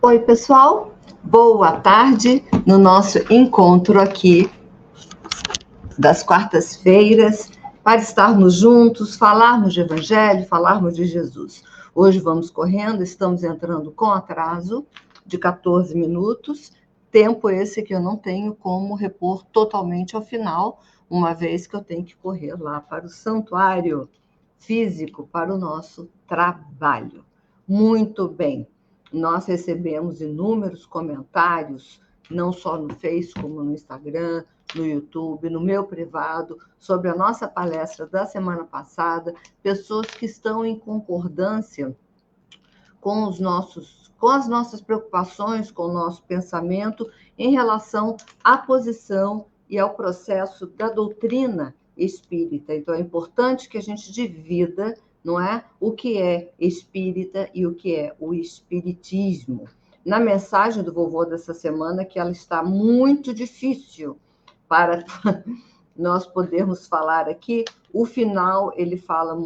Oi, pessoal, boa tarde no nosso encontro aqui das quartas-feiras para estarmos juntos, falarmos de Evangelho, falarmos de Jesus. Hoje vamos correndo, estamos entrando com atraso de 14 minutos, tempo esse que eu não tenho como repor totalmente ao final, uma vez que eu tenho que correr lá para o santuário físico, para o nosso trabalho. Muito bem. Nós recebemos inúmeros comentários, não só no Face, como no Instagram, no YouTube, no meu privado, sobre a nossa palestra da semana passada, pessoas que estão em concordância com as nossas preocupações, com o nosso pensamento em relação à posição e ao processo da doutrina espírita. Então, é importante que a gente divida, não é, o que é espírita e o que é o espiritismo. Na mensagem do vovô dessa semana, que ela está muito difícil para nós podermos falar aqui, o final ele fala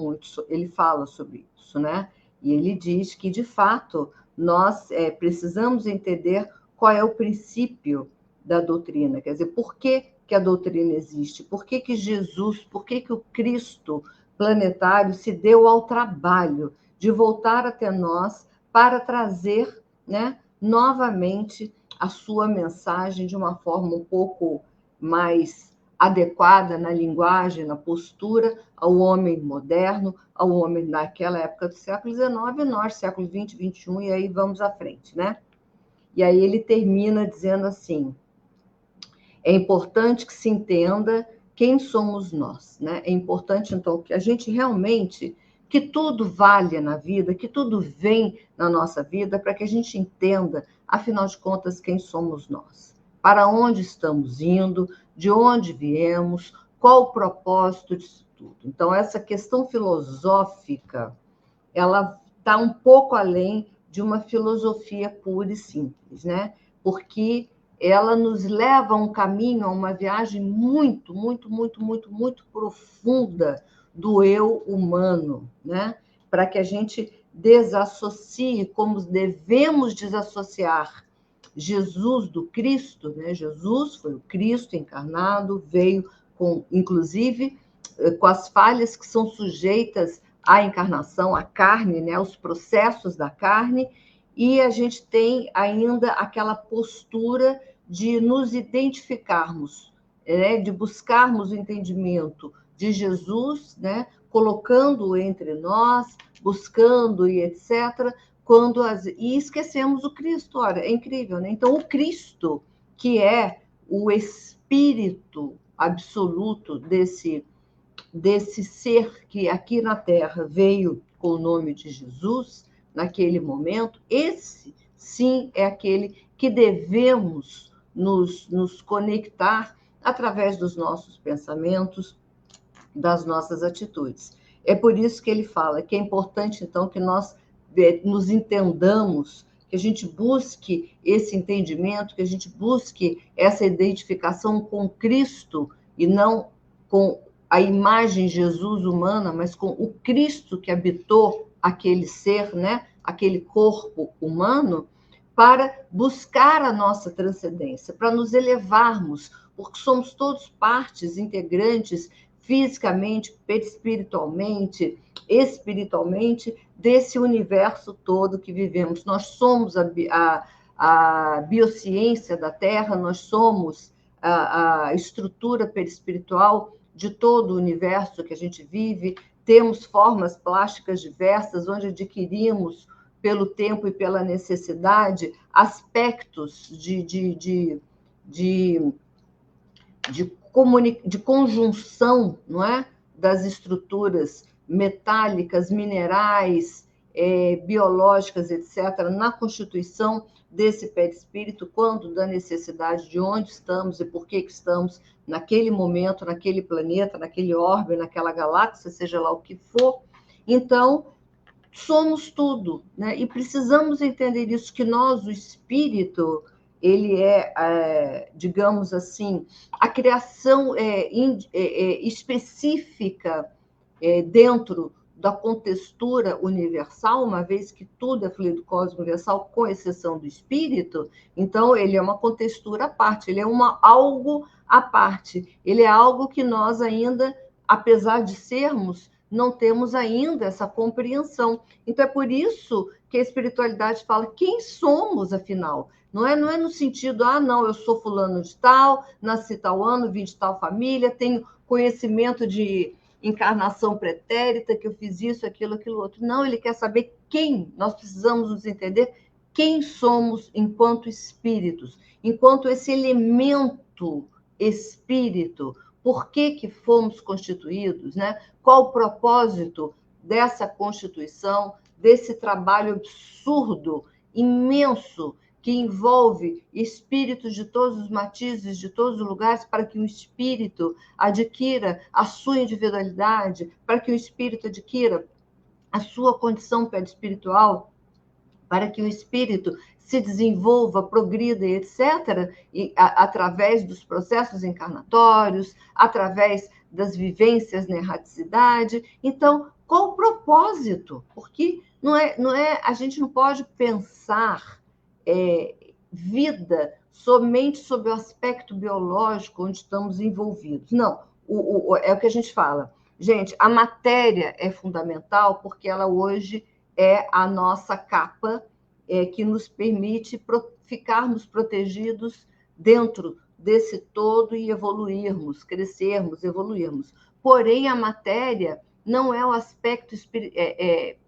sobre isso, né? E ele diz que, de fato, nós precisamos entender qual é o princípio da doutrina, quer dizer, por que a doutrina existe, por que Jesus, por que o Cristo planetário se deu ao trabalho de voltar até nós para trazer, né, novamente a sua mensagem de uma forma um pouco mais adequada na linguagem, na postura, ao homem moderno, ao homem daquela época do século XIX, nós, século XX, XXI, e aí vamos à frente, né? E aí ele termina dizendo assim: é importante que se entenda quem somos nós, né? É importante, então, que a gente realmente, que tudo valha na vida, que tudo vem na nossa vida, para que a gente entenda, afinal de contas, quem somos nós, para onde estamos indo, de onde viemos, qual o propósito disso tudo. Então, essa questão filosófica, ela está um pouco além de uma filosofia pura e simples, né? Porque ela nos leva a um caminho, a uma viagem muito, muito, muito, muito, muito profunda do eu humano, né? Para que a gente desassocie, como devemos desassociar Jesus do Cristo, né? Jesus foi o Cristo encarnado, veio com, inclusive, com as falhas que são sujeitas à encarnação, à carne, né? Os processos da carne, e a gente tem ainda aquela postura de nos identificarmos, né? De buscarmos o entendimento de Jesus, né? Colocando-o entre nós, buscando e etc., e esquecemos o Cristo. Olha, é incrível, né? Então, o Cristo, que é o espírito absoluto desse ser que aqui na Terra veio com o nome de Jesus, naquele momento, esse sim é aquele que devemos nos conectar através dos nossos pensamentos, das nossas atitudes. É por isso que ele fala que é importante, então, que nós nos entendamos, que a gente busque esse entendimento, que a gente busque essa identificação com Cristo e não com a imagem Jesus humana, mas com o Cristo que habitou aquele ser, né? Aquele corpo humano, para buscar a nossa transcendência, para nos elevarmos, porque somos todos partes integrantes fisicamente, perispiritualmente, espiritualmente, desse universo todo que vivemos. Nós somos a biociência da Terra, nós somos a estrutura perispiritual de todo o universo que a gente vive, temos formas plásticas diversas, onde adquirimos, pelo tempo e pela necessidade, aspectos de conjunção, não é? Das estruturas metálicas, minerais, biológicas, etc., na constituição desse perispírito, quando da necessidade de onde estamos e por que estamos naquele momento, naquele planeta, naquele orbe, naquela galáxia, seja lá o que for. Então, somos tudo, né? E precisamos entender isso, que nós, o espírito, ele digamos assim, a criação específica dentro da contextura universal, uma vez que tudo é fluido cósmico universal, com exceção do espírito, então ele é uma contextura à parte, ele é algo à parte, ele é algo que nós ainda, apesar de sermos, não temos ainda essa compreensão. Então é por isso que a espiritualidade fala quem somos, afinal. Não é no sentido, não, eu sou fulano de tal, nasci tal ano, vim de tal família, tenho conhecimento de encarnação pretérita, que eu fiz isso, aquilo, outro. Não, ele quer saber quem. Nós precisamos nos entender quem somos enquanto espíritos, enquanto esse elemento espírito. Por que fomos constituídos, né? Qual o propósito dessa constituição, desse trabalho absurdo, imenso, que envolve espíritos de todos os matizes, de todos os lugares, para que o espírito adquira a sua individualidade, para que o espírito adquira a sua condição perispiritual, para que o espírito se desenvolva, progrida, etc., através dos processos encarnatórios, através das vivências na erraticidade. Então, qual o propósito? Porque a gente não pode pensar vida somente sob o aspecto biológico onde estamos envolvidos. Não, é o que a gente fala. Gente, a matéria é fundamental porque ela hoje é a nossa capa que nos permite ficarmos protegidos dentro desse todo e evoluirmos, crescermos, evoluirmos. Porém, a matéria não é o aspecto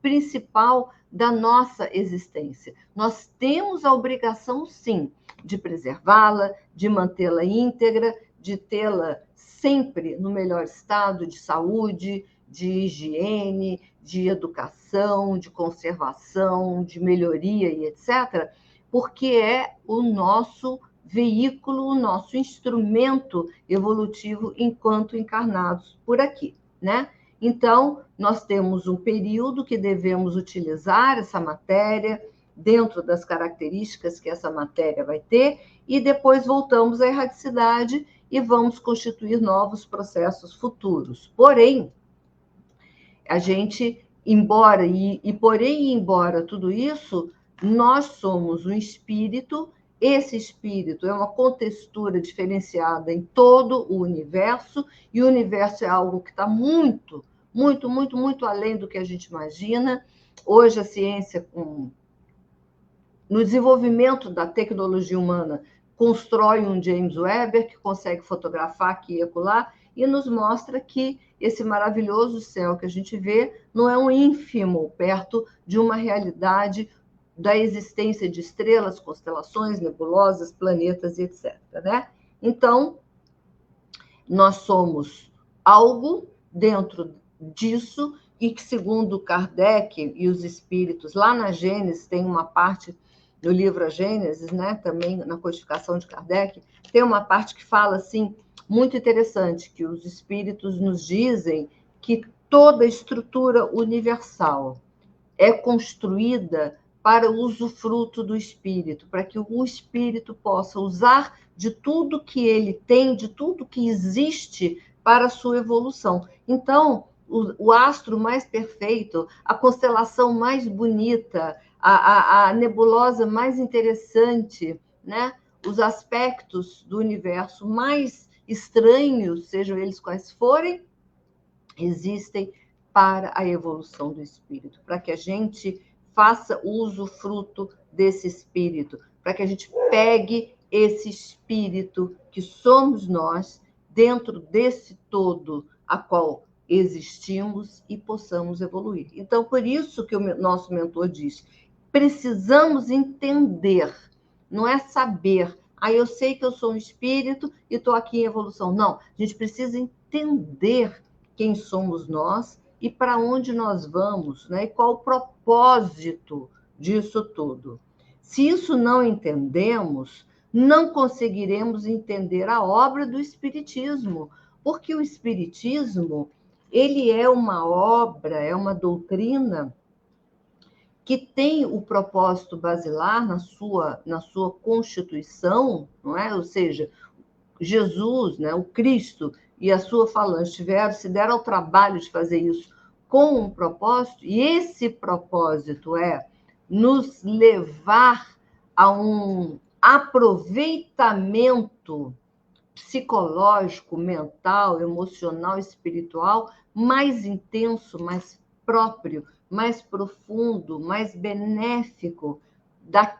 principal da nossa existência. Nós temos a obrigação, sim, de preservá-la, de mantê-la íntegra, de tê-la sempre no melhor estado de saúde, de higiene, de educação, de conservação, de melhoria e etc., porque é o nosso veículo, o nosso instrumento evolutivo enquanto encarnados por aqui, né? Então, nós temos um período que devemos utilizar essa matéria dentro das características que essa matéria vai ter, e depois voltamos à erraticidade e vamos constituir novos processos futuros. Porém, a gente, embora tudo isso, nós somos um espírito, esse espírito é uma contextura diferenciada em todo o universo, e o universo é algo que está muito, muito, muito, muito além do que a gente imagina. Hoje a ciência, no desenvolvimento da tecnologia humana, constrói um James Webb que consegue fotografar aqui e acolá, e nos mostra que esse maravilhoso céu que a gente vê não é um ínfimo perto de uma realidade da existência de estrelas, constelações, nebulosas, planetas, etc., né? Então, nós somos algo dentro disso, e que, segundo Kardec e os espíritos, lá na Gênesis, tem uma parte, no livro A Gênesis, né, também na codificação de Kardec, tem uma parte que fala assim, muito interessante, que os espíritos nos dizem que toda estrutura universal é construída para o usufruto do espírito, para que o espírito possa usar de tudo que ele tem, de tudo que existe para a sua evolução. Então, o astro mais perfeito, a constelação mais bonita, a nebulosa mais interessante, né? Os aspectos do universo mais estranhos, sejam eles quais forem, existem para a evolução do espírito, para que a gente faça uso fruto desse espírito, para que a gente pegue esse espírito que somos nós dentro desse todo a qual existimos e possamos evoluir. Então, por isso que o nosso mentor diz, precisamos entender, não é saber, eu sei que eu sou um espírito e estou aqui em evolução. Não, a gente precisa entender quem somos nós e para onde nós vamos, né? E qual o propósito disso tudo. Se isso não entendemos, não conseguiremos entender a obra do Espiritismo, porque o Espiritismo, ele é uma obra, é uma doutrina que tem o propósito basilar na sua constituição, não é? Ou seja, Jesus, né, o Cristo e a sua falange se deram ao trabalho de fazer isso com um propósito, e esse propósito é nos levar a um aproveitamento psicológico, mental, emocional, espiritual mais intenso, mais próprio, mais profundo, mais benéfico da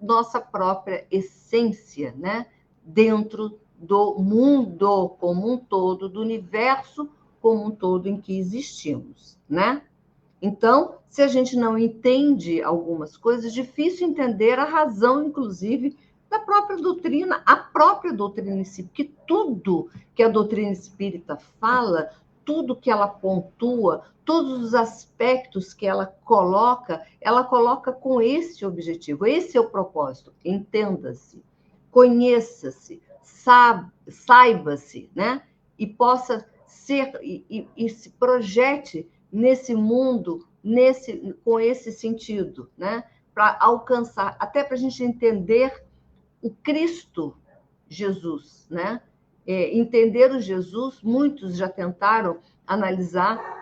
nossa própria essência, né? Dentro do mundo como um todo, do universo como um todo em que existimos, né? Então, se a gente não entende algumas coisas, é difícil entender a razão, inclusive, da própria doutrina, a própria doutrina em si, porque tudo que a doutrina espírita fala, tudo que ela pontua, todos os aspectos que ela coloca com esse objetivo. Esse é o propósito. Entenda-se, conheça-se, saiba-se, né? E possa ser, e se projete nesse mundo, com esse sentido, né? Para alcançar, até para a gente entender o Cristo Jesus, né? Entender o Jesus, muitos já tentaram analisar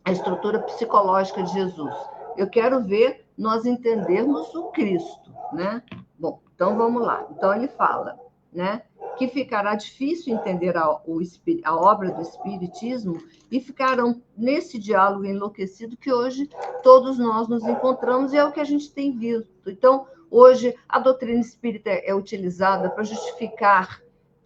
a estrutura psicológica de Jesus. Eu quero ver nós entendermos o Cristo, né? Bom, então vamos lá. Então ele fala, né? Que ficará difícil entender a obra do Espiritismo e ficarão nesse diálogo enlouquecido que hoje todos nós nos encontramos e é o que a gente tem visto. Então, hoje, a doutrina espírita é utilizada para justificar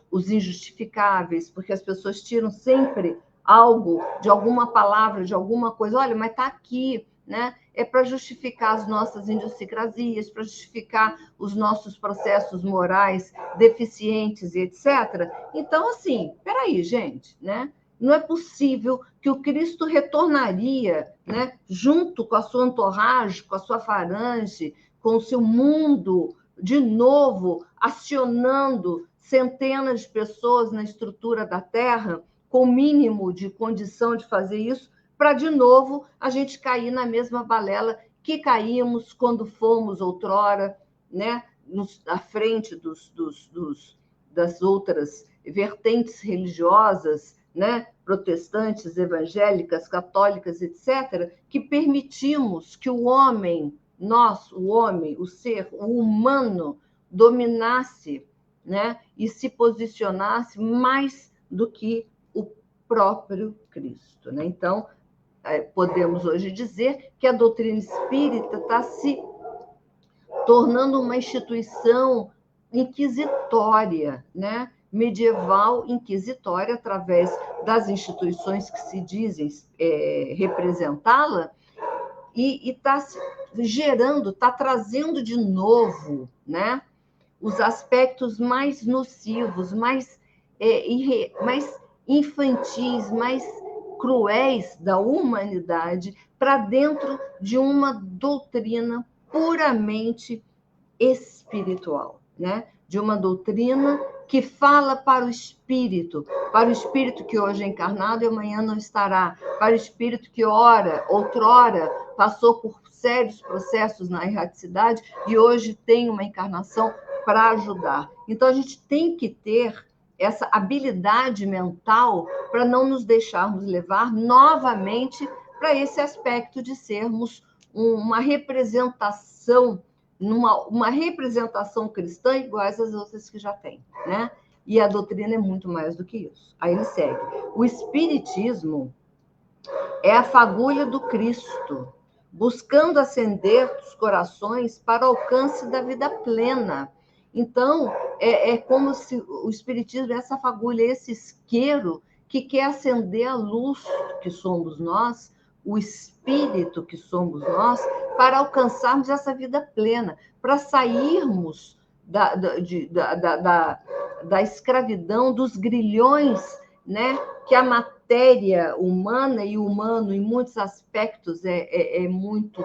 os injustificáveis, porque as pessoas tiram sempre algo de alguma palavra, de alguma coisa. Olha, mas está aqui, né? É para justificar as nossas idiosincrasias, para justificar os nossos processos morais deficientes e etc. Então, assim, peraí, gente, né? Não é possível que o Cristo retornaria, né, junto com a sua entourage, com a sua falange, com o seu mundo, de novo, acionando centenas de pessoas na estrutura da Terra, com o mínimo de condição de fazer isso, para, de novo, a gente cair na mesma balela que caímos quando fomos outrora, né, à frente das outras vertentes religiosas, né, protestantes, evangélicas, católicas, etc., que permitimos que o homem, o homem, o ser, o humano, dominasse, né, e se posicionasse mais do que o próprio Cristo, né? Então, podemos hoje dizer que a doutrina espírita está se tornando uma instituição inquisitória, né? Medieval inquisitória, através das instituições que se dizem representá-la, e está gerando, está trazendo de novo, né, os aspectos mais nocivos, mais infantis, mais cruéis da humanidade para dentro de uma doutrina puramente espiritual, né? De uma doutrina que fala para o espírito que hoje é encarnado e amanhã não estará, para o espírito que outrora passou por sérios processos na erraticidade e hoje tem uma encarnação para ajudar. Então a gente tem que ter essa habilidade mental para não nos deixarmos levar novamente para esse aspecto de sermos uma representação, uma representação cristã iguais às outras que já tem, né? E a doutrina é muito mais do que isso. Aí ele segue. O Espiritismo é a fagulha do Cristo, buscando acender os corações para o alcance da vida plena. Então, é como se o Espiritismo é essa fagulha, esse isqueiro que quer acender a luz que somos nós, o espírito que somos nós, para alcançarmos essa vida plena, para sairmos da escravidão, dos grilhões, né, que a matéria humana e o humano, em muitos aspectos, é muito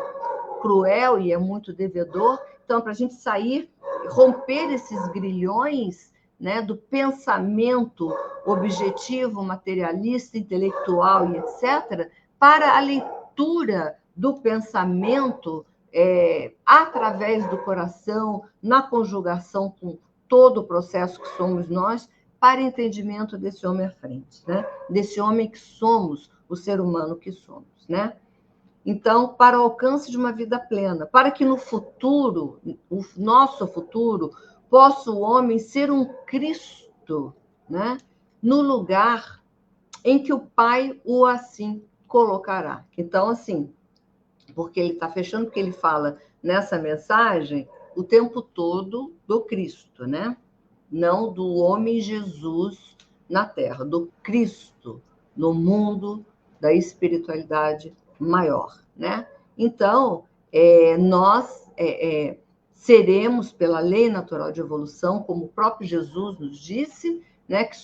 cruel e é muito devedor. Então, para a gente sair, romper esses grilhões, né, do pensamento objetivo, materialista, intelectual e etc., para a leitura do pensamento através do coração, na conjugação com todo o processo que somos nós, para entendimento desse homem à frente, né? Desse homem que somos, o ser humano que somos. né? Então, para o alcance de uma vida plena, para que no futuro, o nosso futuro, possa o homem ser um Cristo, né? No lugar em que o Pai o assim colocará. Então, assim, porque ele está fechando, porque ele fala nessa mensagem o tempo todo do Cristo, né? Não do homem Jesus na Terra, do Cristo no mundo da espiritualidade maior, né? Então, nós seremos, pela lei natural de evolução, como o próprio Jesus nos disse, né, que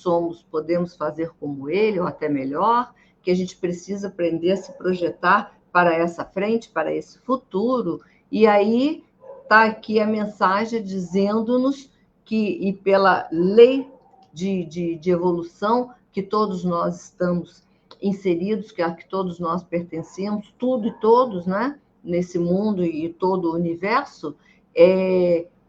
podemos fazer como ele, ou até melhor, que a gente precisa aprender a se projetar para essa frente, para esse futuro, e aí está aqui a mensagem dizendo-nos que, e pela lei de evolução que todos nós estamos inseridos, que a que todos nós pertencemos, tudo e todos, né, nesse mundo e todo o universo,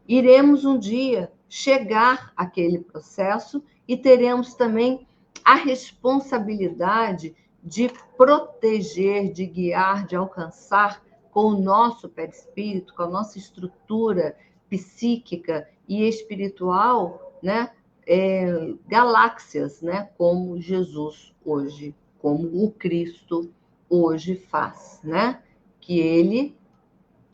iremos um dia chegar àquele processo e teremos também a responsabilidade de proteger, de guiar, de alcançar com o nosso perispírito, com a nossa estrutura psíquica e espiritual, né, galáxias, né, como Jesus hoje, como o Cristo hoje faz, né, que ele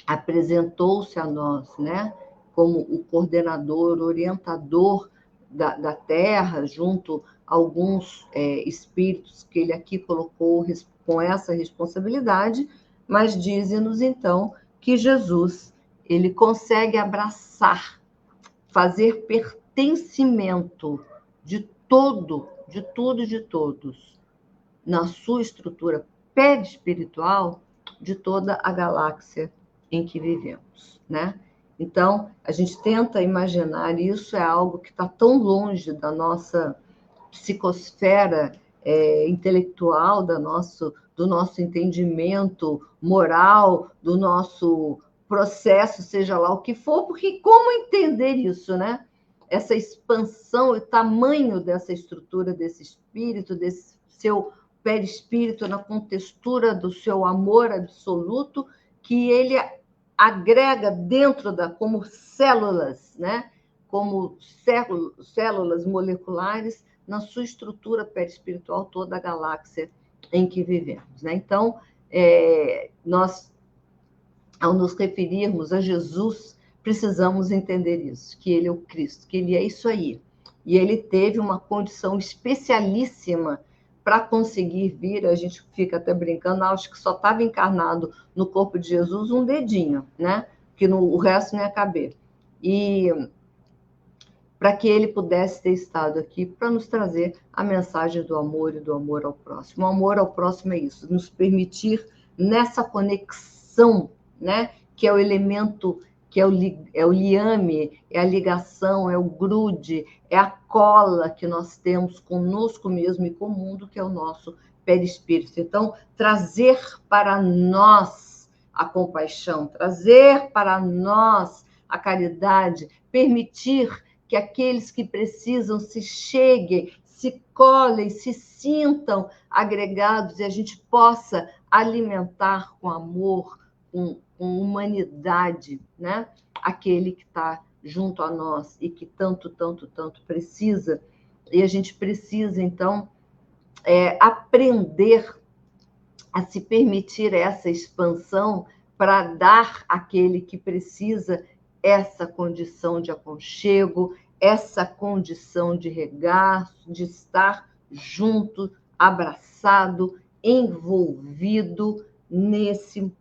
apresentou-se a nós, né, como o coordenador, orientador da Terra, junto a alguns espíritos que ele aqui colocou com essa responsabilidade, mas diz-nos então que Jesus ele consegue abraçar, fazer pertencimento de todo, de tudo e de todos, na sua estrutura perispiritual, de toda a galáxia em que vivemos, né? Então, a gente tenta imaginar isso, é algo que está tão longe da nossa psicosfera intelectual, do nosso entendimento moral, do nosso processo, seja lá o que for, porque como entender isso, né? Essa expansão, o tamanho dessa estrutura, desse espírito, desse seu perispírito, na contextura do seu amor absoluto, que ele agrega dentro como células, né? Como células moleculares, na sua estrutura perispiritual, toda a galáxia em que vivemos, né? Então, nós, ao nos referirmos a Jesus, precisamos entender isso, que ele é o Cristo, que ele é isso aí. E ele teve uma condição especialíssima para conseguir vir, a gente fica até brincando, acho que só estava encarnado no corpo de Jesus um dedinho, né? Que o resto não ia caber. E para que ele pudesse ter estado aqui para nos trazer a mensagem do amor e do amor ao próximo. O amor ao próximo é isso, nos permitir nessa conexão, né? Que é o elemento, que é o liame, é a ligação, é o grude, é a cola que nós temos conosco mesmo e com o mundo, que é o nosso perispírito. Então, trazer para nós a compaixão, trazer para nós a caridade, permitir que aqueles que precisam se cheguem, se colhem, se sintam agregados e a gente possa alimentar com amor, com humanidade, né? Aquele que está junto a nós e que tanto, tanto, tanto precisa. E a gente precisa, então, aprender a se permitir essa expansão para dar àquele que precisa essa condição de aconchego, essa condição de regaço, de estar junto, abraçado, envolvido nesse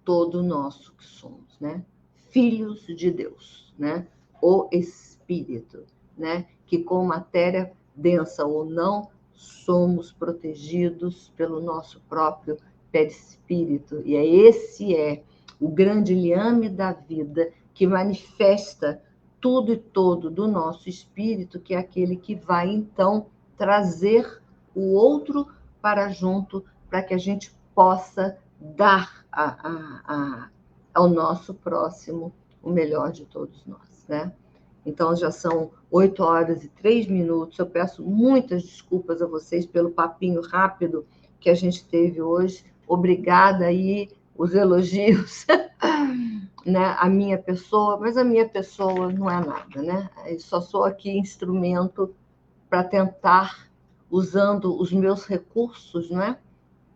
todo nosso que somos, né? Filhos de Deus, né? O Espírito, né? Que com matéria densa ou não, somos protegidos pelo nosso próprio perispírito. E esse é o grande liame da vida que manifesta tudo e todo do nosso espírito, que é aquele que vai, então, trazer o outro para junto, para que a gente possa dar ao nosso próximo o melhor de todos nós, né? Então, já são 8 horas e 3 minutos. Eu peço muitas desculpas a vocês pelo papinho rápido, que a gente teve hoje. Obrigada aí, os elogios, né, a minha pessoa, mas a minha pessoa não é nada, né? Eu só sou aqui instrumento para tentar, usando os meus recursos, né?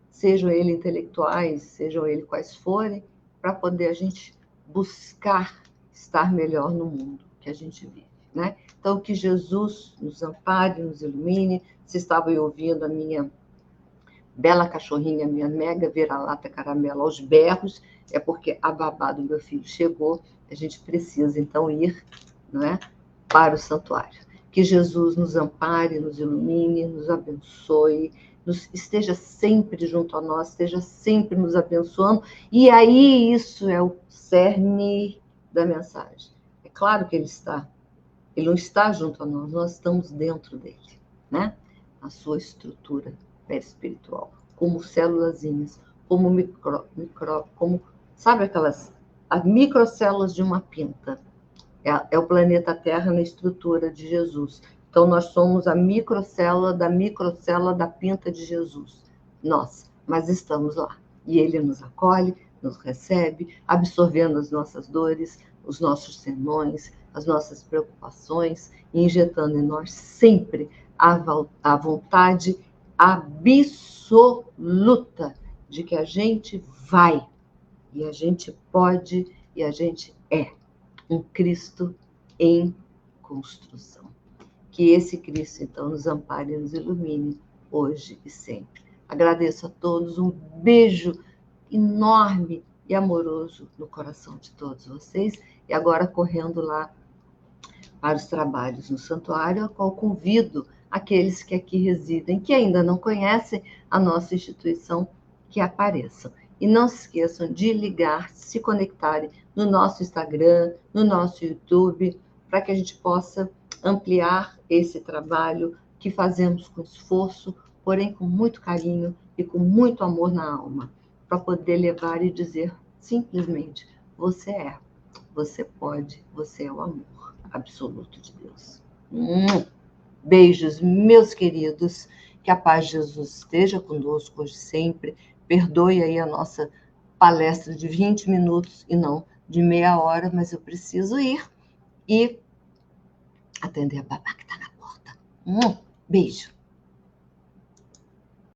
Sejam eles intelectuais, sejam eles quais forem, para poder a gente buscar estar melhor no mundo que a gente vive, né? Então, que Jesus nos ampare, nos ilumine. Vocês estavam ouvindo a minha bela cachorrinha, minha mega vira-lata caramelo aos berros, é porque a babá do meu filho chegou, a gente precisa, então, ir, não é, para o santuário. Que Jesus nos ampare, nos ilumine, nos abençoe, esteja sempre junto a nós, esteja sempre nos abençoando, e aí isso é o cerne da mensagem. É claro que ele não está junto a nós, nós estamos dentro dele, né? A sua estrutura perispiritual, como célulazinhas, como como, sabe as microcélulas de uma pinta. É o planeta Terra na estrutura de Jesus. Então, nós somos a microcélula da pinta de Jesus. Nós, mas estamos lá. E ele nos acolhe, nos recebe, absorvendo as nossas dores, os nossos senões, as nossas preocupações, e injetando em nós sempre a vontade absoluta de que a gente vai, e a gente pode, e a gente é um Cristo em construção. Que esse Cristo, então, nos ampare e nos ilumine hoje e sempre. Agradeço a todos, um beijo enorme e amoroso no coração de todos vocês. E agora correndo lá para os trabalhos no santuário, a qual convido aqueles que aqui residem, que ainda não conhecem a nossa instituição, que apareçam. E não se esqueçam de ligar, se conectarem no nosso Instagram, no nosso YouTube, para que a gente possa ampliar esse trabalho que fazemos com esforço, porém com muito carinho e com muito amor na alma, para poder levar e dizer simplesmente: você é, você pode, você é o amor absoluto de Deus. Beijos, meus queridos. Que a paz de Jesus esteja conosco hoje sempre. Perdoe aí a nossa palestra de 20 minutos e não de meia hora, mas eu preciso ir e atender a babá que está na porta. Beijo.